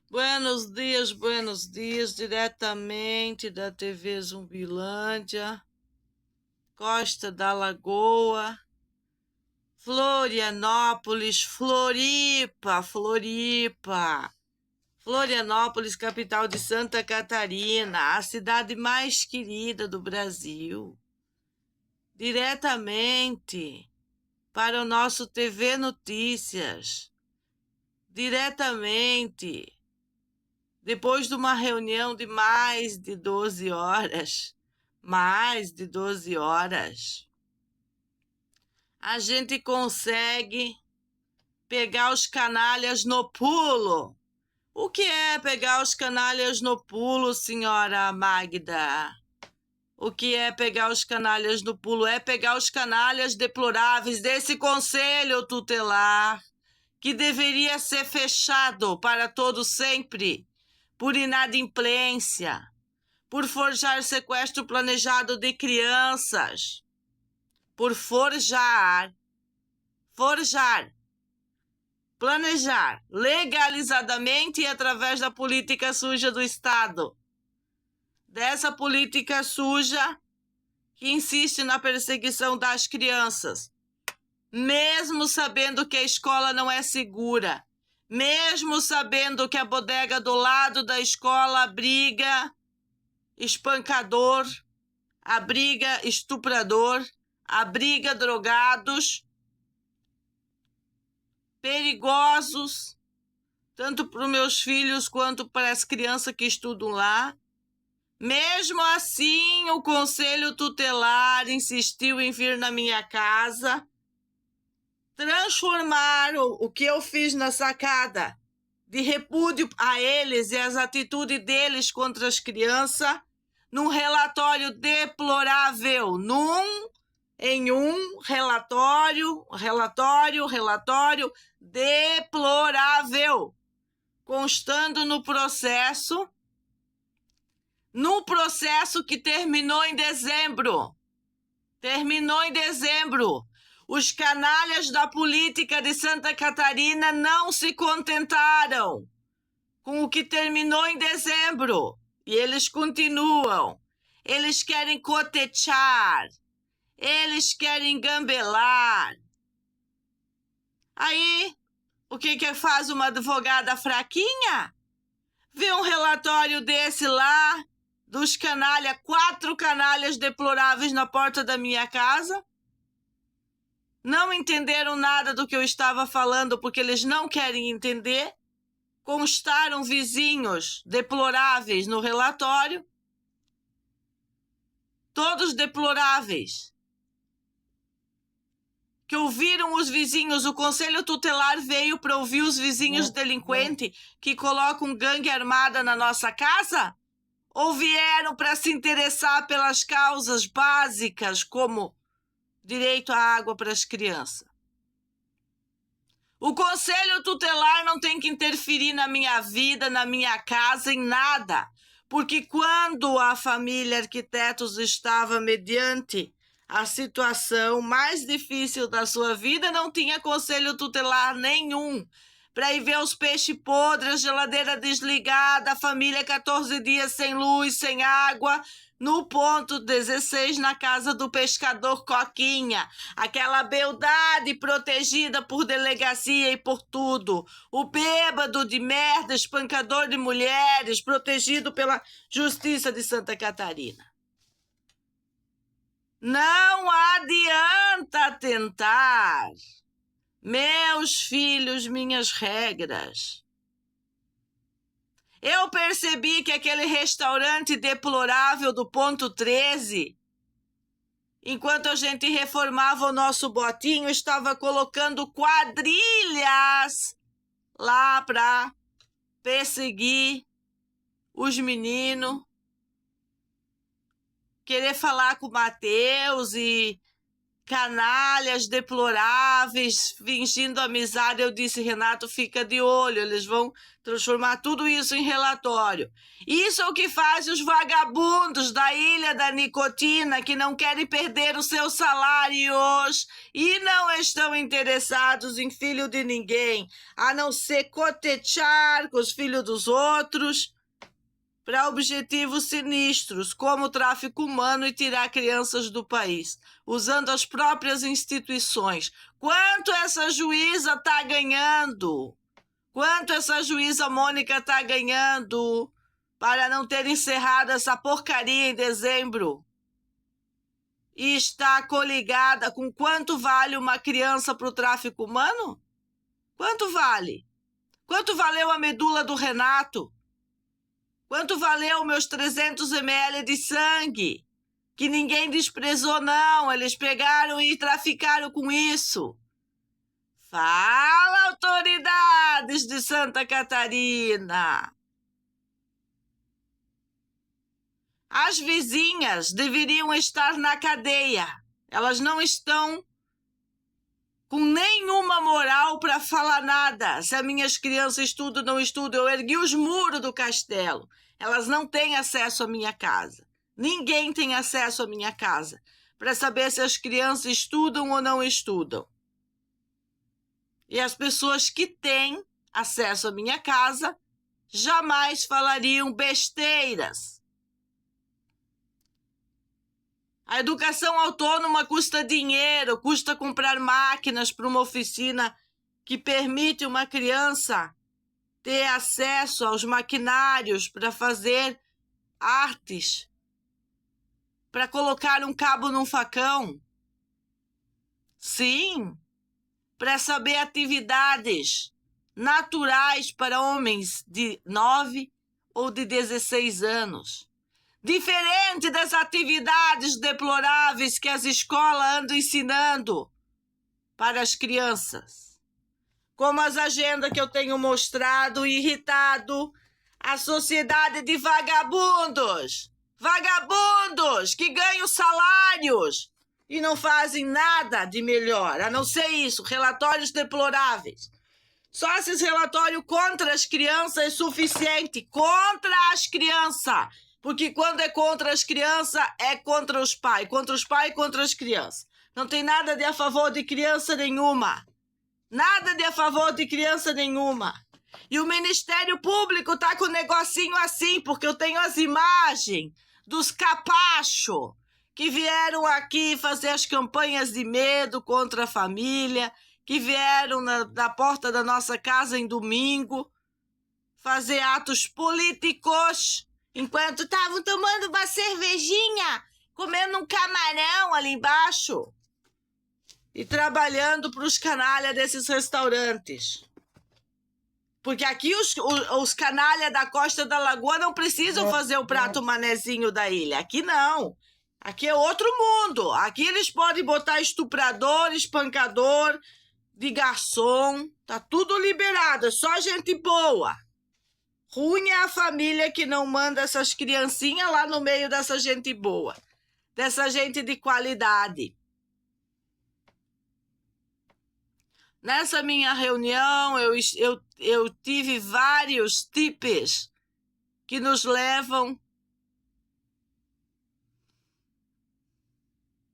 Buenos dias, diretamente da TV Zumbilândia, Costa da Lagoa, Florianópolis, Florianópolis, capital de Santa Catarina, a cidade mais querida do Brasil. Diretamente para o nosso TV Notícias, diretamente depois de uma reunião de mais de 12 horas, a gente consegue pegar os canalhas no pulo. O que é pegar os canalhas no pulo, senhora Magda? O que é pegar os canalhas no pulo? É pegar os canalhas deploráveis desse conselho tutelar, que deveria ser fechado para todo sempre, por inadimplência, por forjar sequestro planejado de crianças, por forjar, planejar legalizadamente e através da política suja do Estado. Dessa política suja que insiste na perseguição das crianças, mesmo sabendo que a escola não é segura, mesmo sabendo que a bodega do lado da escola abriga espancador, abriga estuprador, abriga drogados, perigosos, tanto para os meus filhos quanto para as crianças que estudam lá. Mesmo assim, o Conselho Tutelar insistiu em vir na minha casa transformar o que eu fiz na sacada de repúdio a eles e as atitudes deles contra as crianças num relatório deplorável, relatório deplorável, constando no processo que terminou em dezembro. Os canalhas da política de Santa Catarina não se contentaram com o que terminou em dezembro. E eles continuam. Eles querem cotechar. Eles querem gambelar. Aí, o que faz uma advogada fraquinha? Vê um relatório desse lá, dos canalhas, 4 canalhas deploráveis na porta da minha casa. Não entenderam nada do que eu estava falando, porque eles não querem entender. Constaram vizinhos deploráveis no relatório. Todos deploráveis. Que ouviram os vizinhos, o Conselho Tutelar veio para ouvir os vizinhos delinquentes que colocam gangue armada na nossa casa? Ou vieram para se interessar pelas causas básicas, como direito à água para as crianças? O Conselho Tutelar não tem que interferir na minha vida, na minha casa, em nada. Porque quando a família Arquitetos estava mediante a situação mais difícil da sua vida, não tinha conselho tutelar nenhum. Para ir ver os peixes podres, a geladeira desligada, a família 14 dias sem luz, sem água, no ponto 16, na casa do pescador Coquinha. Aquela beldade protegida por delegacia e por tudo. O bêbado de merda, espancador de mulheres, protegido pela Justiça de Santa Catarina. Não adianta tentar. Meus filhos, minhas regras. Eu percebi que aquele restaurante deplorável do ponto 13, enquanto a gente reformava o nosso botinho, estava colocando quadrilhas lá para perseguir os meninos, querer falar com o Matheus e canalhas deploráveis, fingindo amizade. Eu disse, Renato, fica de olho, eles vão transformar tudo isso em relatório. Isso é o que fazem os vagabundos da Ilha da Nicotina, que não querem perder os seus salários e não estão interessados em filho de ninguém, a não ser cotejar com os filhos dos outros para objetivos sinistros, como o tráfico humano e tirar crianças do país, usando as próprias instituições. Quanto essa juíza está ganhando? Quanto essa juíza Mônica está ganhando para não ter encerrado essa porcaria em dezembro? E está coligada com quanto vale uma criança para o tráfico humano? Quanto vale? Quanto valeu a medula do Renato? Quanto valeu meus 300 ml de sangue? Que ninguém desprezou, não. Eles pegaram e traficaram com isso. Fala, autoridades de Santa Catarina. As vizinhas deveriam estar na cadeia. Elas não estão com nenhuma moral para falar nada. Se as minhas crianças estudam ou não estudam, eu ergui os muros do castelo. Elas não têm acesso à minha casa. Ninguém tem acesso à minha casa para saber se as crianças estudam ou não estudam. E as pessoas que têm acesso à minha casa jamais falariam besteiras. A educação autônoma custa dinheiro, custa comprar máquinas para uma oficina que permite uma criança ter acesso aos maquinários para fazer artes, para colocar um cabo num facão. Sim, para saber atividades naturais para homens de 9 ou de 16 anos. Diferente das atividades deploráveis que as escolas andam ensinando para as crianças. Como as agendas que eu tenho mostrado e irritado a sociedade de vagabundos. Vagabundos que ganham salários e não fazem nada de melhor, a não ser isso, relatórios deploráveis. Só esses relatórios contra as crianças é suficiente, contra as crianças. Porque quando é contra as crianças, é contra os pais e contra as crianças. Não tem nada de a favor de criança nenhuma. Nada de a favor de criança nenhuma. E o Ministério Público tá com um negocinho assim, porque eu tenho as imagens dos capachos que vieram aqui fazer as campanhas de medo contra a família, que vieram na porta da nossa casa em domingo, fazer atos políticos, enquanto estavam tomando uma cervejinha, comendo um camarão ali embaixo e trabalhando para os canalhas desses restaurantes. Porque aqui os canalhas da Costa da Lagoa não precisam fazer o prato manezinho da ilha. Aqui não. Aqui é outro mundo. Aqui eles podem botar estuprador, espancador, de garçom. Tá tudo liberado. É só gente boa. Ruim é a família que não manda essas criancinhas lá no meio dessa gente boa. Dessa gente de qualidade. Nessa minha reunião, eu tive vários tipos que nos levam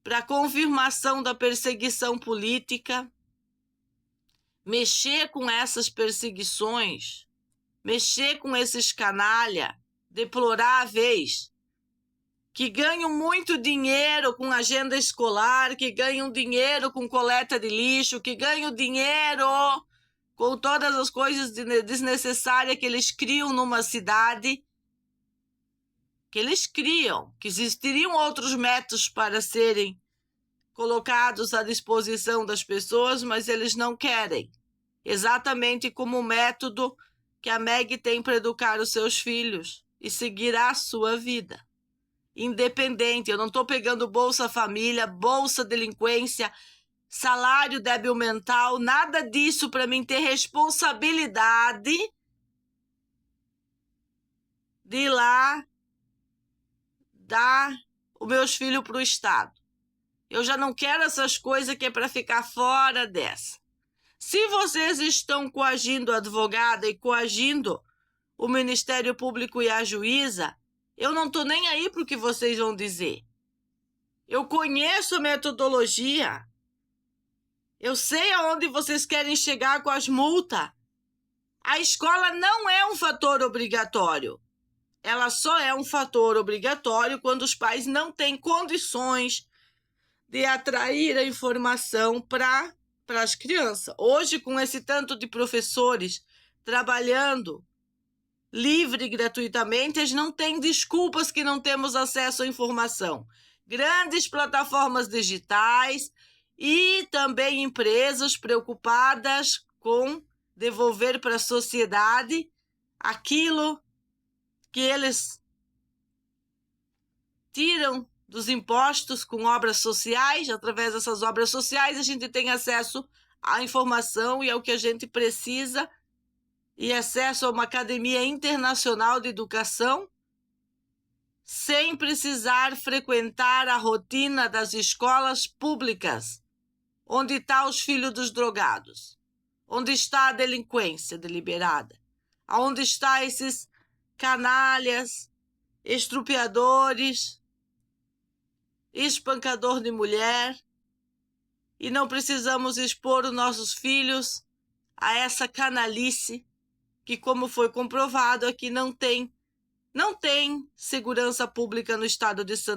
para a confirmação da perseguição política, mexer com essas perseguições, mexer com esses canalha deploráveis que ganham muito dinheiro com agenda escolar, que ganham dinheiro com coleta de lixo, que ganham dinheiro com todas as coisas desnecessárias que eles criam numa cidade, que eles criam, que existiriam outros métodos para serem colocados à disposição das pessoas, mas eles não querem. Exatamente como o método que a Meg tem para educar os seus filhos e seguirá a sua vida. Independente, eu não estou pegando Bolsa Família, Bolsa Delinquência, salário débil mental, nada disso para mim ter responsabilidade de ir lá dar os meus filhos para o Estado. Eu já não quero essas coisas que é para ficar fora dessa. Se vocês estão coagindo a advogada e coagindo o Ministério Público e a juíza, eu não estou nem aí para o que vocês vão dizer. Eu conheço a metodologia. Eu sei aonde vocês querem chegar com as multas. A escola não é um fator obrigatório. Ela só é um fator obrigatório quando os pais não têm condições de atrair a informação para as crianças. Hoje, com esse tanto de professores trabalhando livre e gratuitamente, eles não têm desculpas que não temos acesso à informação. Grandes plataformas digitais e também empresas preocupadas com devolver para a sociedade aquilo que eles tiram dos impostos com obras sociais. Através dessas obras sociais, a gente tem acesso à informação e ao que a gente precisa e acesso a uma academia internacional de educação sem precisar frequentar a rotina das escolas públicas. Onde estão os filhos dos drogados? Onde está a delinquência deliberada? Aonde estão esses canalhas, estrupiadores, espancador de mulher? E não precisamos expor os nossos filhos a essa canalice que, como foi comprovado aqui, não tem segurança pública no estado de Santa